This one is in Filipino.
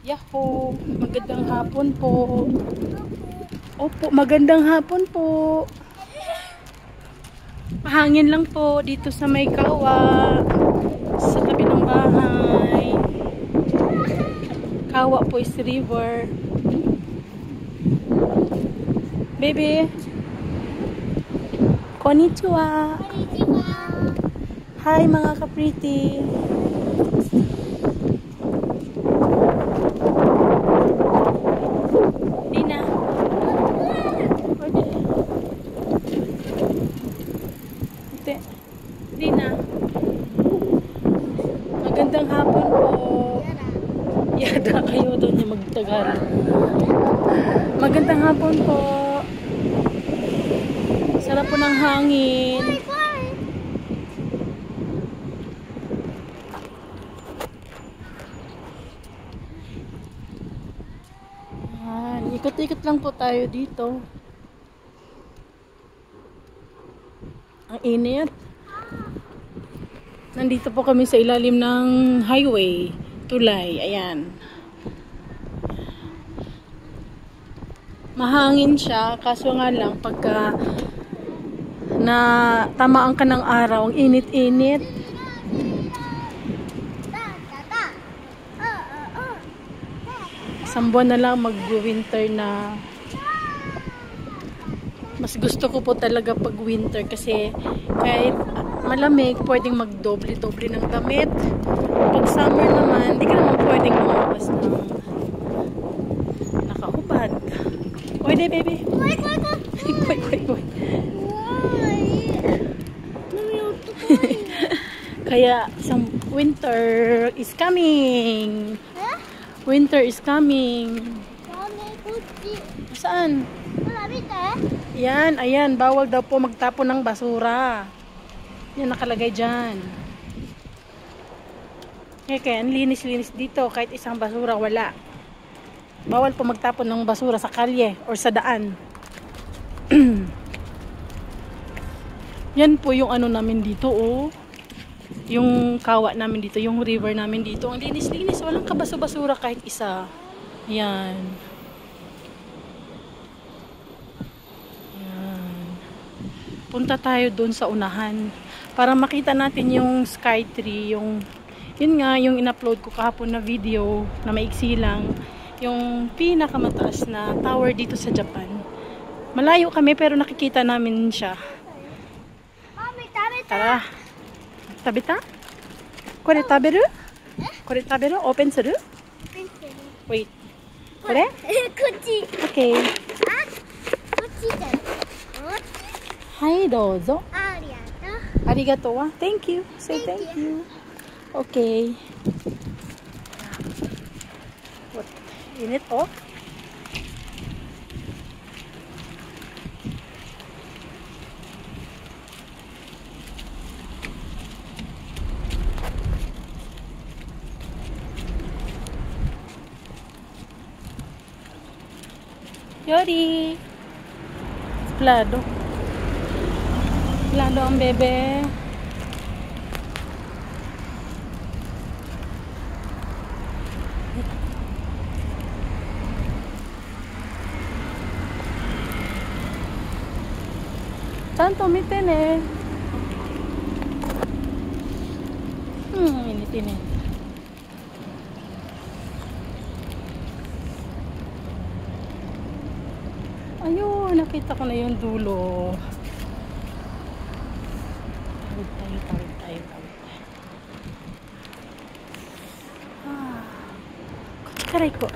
Yahoo! Magandang hapon po. Opo, magandang hapon po. Mahangin lang po dito sa may kawa. Sa tabi ng bahay. Kawa po is river. Baby. Konnichiwa. Hi mga ka-pretty. Dina. Dina. Magandang hapon po. Yada kayo doon yung magtagalog. Magandang hapon po. Sarap po ng hangin. Ikot-ikot lang po tayo dito. Ang init. Nandito po kami sa ilalim ng highway. Tulay. Ayan. Mahangin siya. Kaso nga lang pagka na tamaan ka ng araw, ang init-init. Isang buwan na lang mag-winter na. Mas gusto ko po talaga pag winter kasi kahit malamig, pwedeng magdoble-doble ng damit. Pag summer naman, hindi ka naman pwedeng lumabas ng nakahubad. Pwede, baby. Wait. Kaya, isang winter is coming. Winter is coming. Saan? Yan, ayan. Bawal daw po magtapon ng basura. Yan nakalagay dyan. Kaya linis-linis dito. Kahit isang basura, wala. Bawal po magtapon ng basura sa kalye or sa daan. Yan po yung ano namin dito, oh. Yung kawa namin dito, yung river namin dito. Ang linis-linis, walang kabaso-basura kahit isa. Yan. Yan. Punta tayo doon sa unahan para makita natin yung sky tree, yun nga, yung in-upload ko kahapon na video na maiksi lang, yung pinakamataas na tower dito sa Japan. Malayo kami pero nakikita namin siya. Tara. Tabita? Kore taberu? Kore taberu? Open suru? Wait. Kore? Okay. Hai, dozo. Arigato wa. Thank you. Say thank you. Okay. What? Init, oh. Yori! Plado. Plado ang bebe. Tanto miten eh. Init-init. Ayun, nakita ko na yung dulo. Tawid tayo. Karay ko.